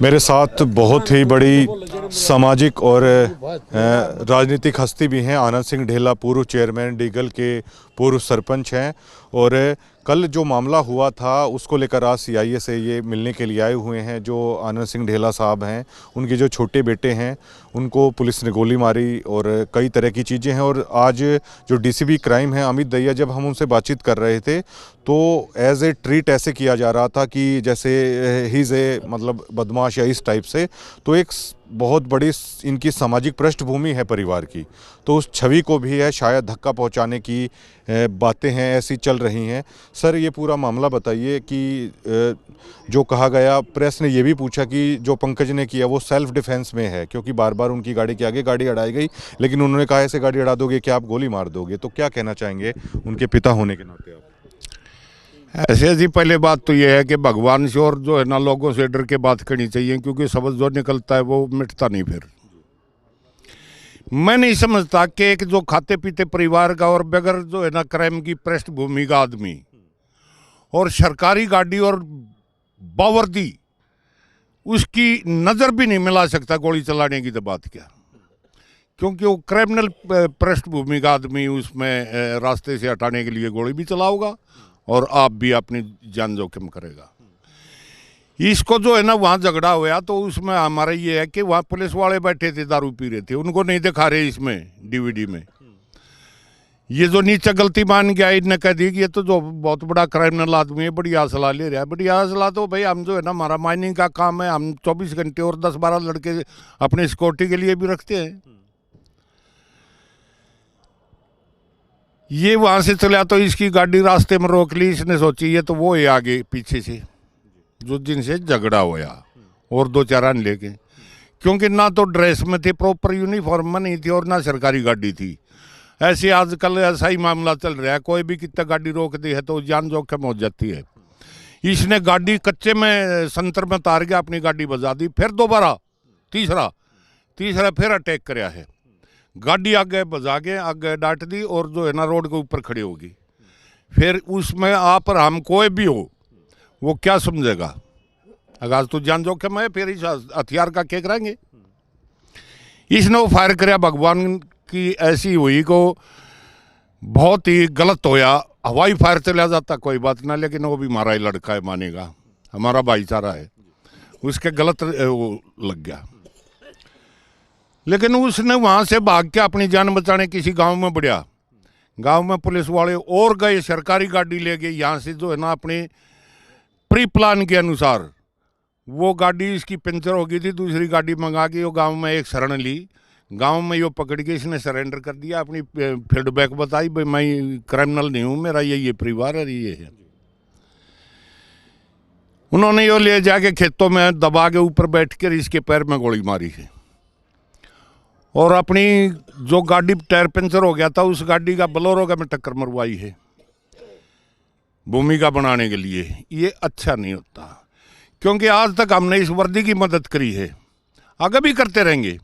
मेरे साथ बहुत ही बड़ी सामाजिक और राजनीतिक हस्ती भी हैं। आनंद सिंह ढेला पूर्व चेयरमैन डीगल के पूर्व सरपंच हैं और कल जो मामला हुआ था उसको लेकर आज सीआईए से ये मिलने के लिए आए हुए हैं। जो आनंद सिंह ढेला साहब हैं, उनके जो छोटे बेटे हैं उनको पुलिस ने गोली मारी और कई तरह की चीज़ें हैं। और आज जो डीसीपी क्राइम है अमित दहिया, जब हम उनसे बातचीत कर रहे थे तो एज ए ट्रीट ऐसे किया जा रहा था कि जैसे ही ए मतलब बदमाश या इस टाइप से। तो एक बहुत बड़ी इनकी सामाजिक पृष्ठभूमि है परिवार की, तो उस छवि को भी है शायद धक्का पहुंचाने की बातें हैं ऐसी चल रही हैं। सर, ये पूरा मामला बताइए कि जो कहा गया, प्रेस ने ये भी पूछा कि जो पंकज ने किया वो सेल्फ डिफेंस में है, क्योंकि बार बार उनकी गाड़ी के आगे गाड़ी अड़ाई गई, लेकिन उन्होंने कहा ऐसे गाड़ी अड़ा दोगे कि आप गोली मार दोगे। तो क्या कहना चाहेंगे उनके पिता होने के नाते आप? ऐसे जी, पहले बात तो ये है कि भगवान से और जो है ना लोगों से डर के बात करनी चाहिए, क्योंकि शब्द जो निकलता है वो मिटता नहीं। फिर मैं नहीं समझता कि एक जो खाते पीते परिवार का और बगैर जो है ना क्राइम की पृष्ठभूमि का आदमी और सरकारी गाड़ी और बावर्दी उसकी नज़र भी नहीं मिला सकता गोली चलाने की, तो बात क्या, क्योंकि वो क्रिमिनल पृष्ठभूमि का आदमी उसमें रास्ते से हटाने के लिए गोली भी चलाओगा और आप भी अपनी जान जोखिम करेगा। इसको जो है ना वहाँ झगड़ा हुआ तो उसमें हमारा ये है कि वहाँ पुलिस वाले बैठे थे, दारू पी रहे थे, उनको नहीं दिखा रहे इसमें डीवीडी में। ये जो नीचे गलती मान गया, इनने कह दी कि ये तो जो बहुत बड़ा क्रिमिनल आदमी है, बड़ी असला ले रहा है। बड़ी असला तो भाई हम जो है ना, हमारा माइनिंग का काम है, हम 24 घंटे और 10-12 लड़के अपने सिक्योरिटी के लिए भी रखते हैं। ये वहाँ से चला तो इसकी गाड़ी रास्ते में रोक ली, इसने सोची ये तो वो है आगे पीछे से जो जिनसे झगड़ा होया और 2-4 अन्य लेके, क्योंकि ना तो ड्रेस में थे, प्रॉपर यूनिफॉर्म में नहीं थी और ना सरकारी गाड़ी थी। ऐसे आजकल ऐसा ही मामला चल रहा है, कोई भी कितना गाड़ी रोक दी है तो जान जोखिम हो जाती है। इसने गाड़ी कच्चे में संतर में तार के अपनी गाड़ी बजा दी, फिर दोबारा तीसरा फिर अटैक कराया है। गाड़ी आगे बजा के आगे डांट दी और जो है ना रोड के ऊपर खड़ी होगी। फिर उसमें आप और हम कोई भी हो वो क्या समझेगा, अगर तो जान जोखिम है, फिर इस हथियार का क्या करेंगे। इसने वो फायर कराया, भगवान की ऐसी हुई को बहुत ही गलत होया। हवाई फायर चला जाता कोई बात ना, लेकिन वो भी हमारा ही लड़का है, मानेगा, हमारा भाईचारा है, उसके गलत वो लग गया। लेकिन उसने वहाँ से भाग के अपनी जान बचाने किसी गांव में बढ़िया, गांव में पुलिस वाले और गए, सरकारी गाड़ी ले गए यहाँ से जो है ना अपने प्री प्लान के अनुसार। वो गाड़ी इसकी पंचर हो गई थी, दूसरी गाड़ी मंगा के वो गांव में एक शरण ली, गांव में यो पकड़ के इसने सरेंडर कर दिया, अपनी फीडबैक बताई, भाई मैं क्रिमिनल नहीं हूँ, मेरा ये परिवार है, ये है। उन्होंने यो ले जाके खेतों में दबा के ऊपर बैठ कर इसके पैर में गोली मारी है और अपनी जो गाड़ी टायर पंचर हो गया था उस गाड़ी का बोलेरो का में टक्कर मरवाई है भूमिका बनाने के लिए। ये अच्छा नहीं होता, क्योंकि आज तक हमने इस वर्दी की मदद करी है, आगे भी करते रहेंगे।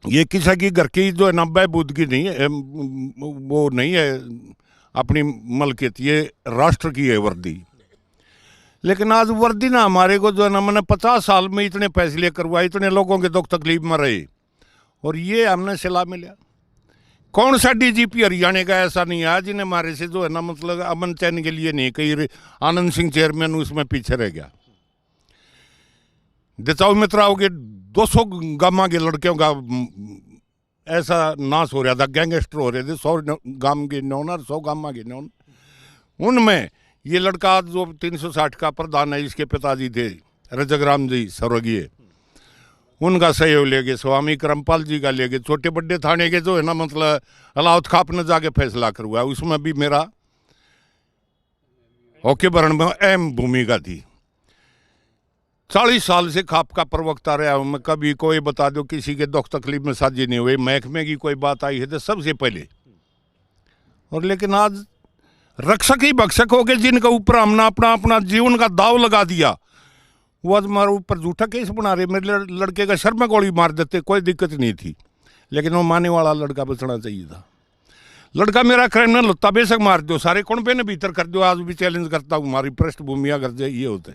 ये किसी की घर की जो है ना बहबूद की नहीं है, वो नहीं है अपनी मलकियत, ये राष्ट्र की है वर्दी। लेकिन आज वर्दी ना हमारे को जो है ना, मैंने 50 साल में इतने फैसले करवाए, इतने लोगों के दुख तकलीफ में रहे और ये हमने सिला मिला। कौन सा डीजीपी हरियाणा का ऐसा नहीं है जिन्हें हमारे से जो है ना मतलब अमन चैन के लिए नहीं, कहीं आनंद सिंह चेयरमैन उसमें पीछे रह गया। दिचाऊ मित्राओं के 200 गामा के लड़कियों का ऐसा नाश हो रहा था, गैंगस्टर हो रहे थे, 100 गाम के नौन और 100 गामा के नौन। उनमें ये लड़का जो 360 का प्रधान है, इसके पिताजी थे रजगराम जी स्वर्गीय, उनका सहयोग लेके, स्वामी करमपाल जी का लेके, छोटे बड़े थाने के जो है ना मतलब अलाउद खाप ने जाके फैसला करवाया, उसमें भी मेरा होके भरण में अहम भूमिका थी। 40 साल से खाप का प्रवक्ता रहा हूँ मैं, कभी कोई बता दो किसी के दुख तकलीफ में साझी नहीं हुई, महकमे की कोई बात आई है तो सबसे पहले। और लेकिन आज रक्षक ही भक्षक हो गए, जिनके ऊपर हमने अपना जीवन का दाव लगा दिया, वो आज हमारे ऊपर झूठा केस बना रहे। मेरे लड़के का सर में गोली मार देते, कोई दिक्कत नहीं थी, लेकिन वो माने वाला लड़का बचना चाहिए था। लड़का मेरा क्रिमिनल होता, बेशक मार दो, सारे कुनबे ने भीतर कर दो, आज भी चैलेंज करता हूँ, हमारी पृष्ठभूमि अगर ये होते।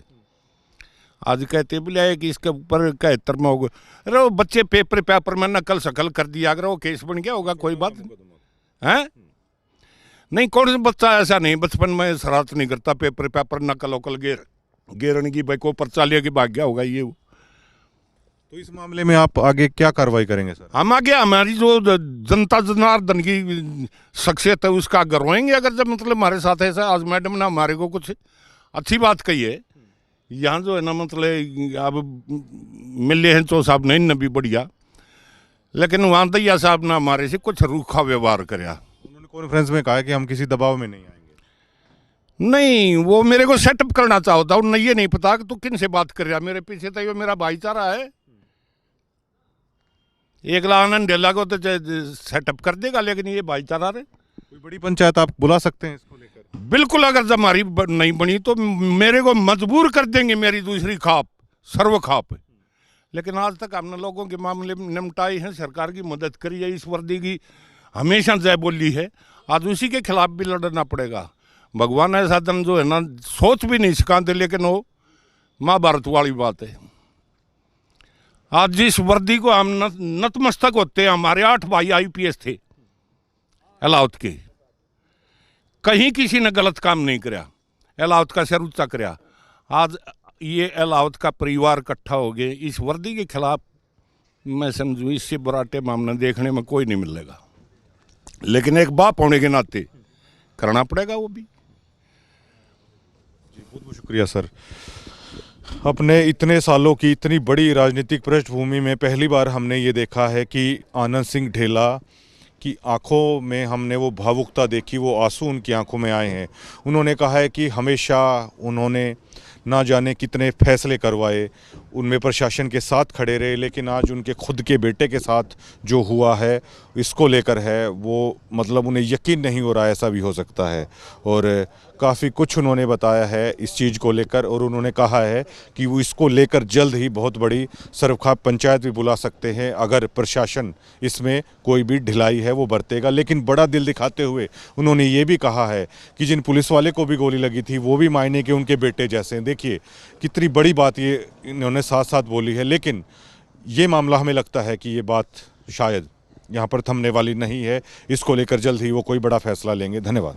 आज कहते बोले कि इसके ऊपर 71 में होगा। अरे वो बच्चे पेपर में नकल शकल कर दिया, अगर वो केस बन गया होगा कोई बात है नहीं। कौन सा बच्चा ऐसा नहीं बचपन में शरारत नहीं करता, पेपर नकल वकल गेरने की भाई को पर्चा लिया कि भाग गया होगा ये। तो इस मामले में आप आगे क्या कार्रवाई करेंगे सर? हम आगे हमारी जो जनता जनार्दन की शख्सियत है उसका करवाएंगे। अगर जब मतलब हमारे साथ ऐसा आज मैडम ने हमारे को कुछ अच्छी बात कही है, यहाँ जो है ना मतलब अब मिले हैं चो साहब नहीं न भी बढ़िया, लेकिन वहाँ दैया साहब ने हमारे से कुछ रूखा व्यवहार कराया। उन्होंने कॉन्फ्रेंस में कहा कि हम किसी दबाव में नहीं आएंगे। नहीं, वो मेरे को सेटअप करना चाहता, उन्हें ये नहीं पता कि तू किन से बात कर रहा। मेरे पीछे तो ये मेरा भाईचारा है, एक आनंद ढेला को तो सेटअप कर देगा, लेकिन ये भाईचारा है। कोई बड़ी पंचायत आप बुला सकते हैं इसको लेकर? बिल्कुल, अगर जब हमारी नहीं बनी तो मेरे को मजबूर कर देंगे, मेरी दूसरी खाप सर्व खाप। लेकिन आज तक हमने लोगों के मामले में निपटाए हैं, सरकार की मदद करी है, इस वर्दी की हमेशा जय बोली है। आज उसी के खिलाफ भी लड़ना पड़ेगा। भगवान ऐसा दम जो है ना सोच भी नहीं सिखाते, लेकिन वो महाभारत वाली बात है। आज जिस वर्दी को हम नतमस्तक होते हैं, हमारे 8 भाई IPS थे अलाउत के, कहीं किसी ने गलत काम नहीं कराया, अलाउत का सिर ऊंचा कराया। आज ये अलाउत का परिवार इकट्ठा हो गए इस वर्दी के खिलाफ। मैं समझूँ इससे बुराटे मामला देखने में कोई नहीं मिलेगा, लेकिन एक बाप होने के नाते करना पड़ेगा वो भी। बहुत बहुत शुक्रिया सर। अपने इतने सालों की इतनी बड़ी राजनीतिक पृष्ठभूमि में पहली बार हमने ये देखा है कि आनंद सिंह ढेला की आंखों में हमने वो भावुकता देखी, वो आंसू उनकी आंखों में आए हैं। उन्होंने कहा है कि हमेशा उन्होंने ना जाने कितने फैसले करवाए, उनमें प्रशासन के साथ खड़े रहे, लेकिन आज उनके खुद के बेटे के साथ जो हुआ है इसको लेकर है वो मतलब उन्हें यकीन नहीं हो रहा, ऐसा भी हो सकता है। और काफ़ी कुछ उन्होंने बताया है इस चीज़ को लेकर, और उन्होंने कहा है कि वो इसको लेकर जल्द ही बहुत बड़ी सर्वखाप पंचायत भी बुला सकते हैं अगर प्रशासन इसमें कोई भी ढिलाई है वो बरतेगा। लेकिन बड़ा दिल दिखाते हुए उन्होंने ये भी कहा है कि जिन पुलिस वाले को भी गोली लगी थी वो भी मायने के उनके बेटे जैसे हैं। देखिए कितनी बड़ी बात ये इन्होंने साथ साथ बोली है, लेकिन ये मामला हमें लगता है कि ये बात शायद यहाँ पर थमने वाली नहीं है। इसको लेकर जल्द ही वो कोई बड़ा फैसला लेंगे। धन्यवाद।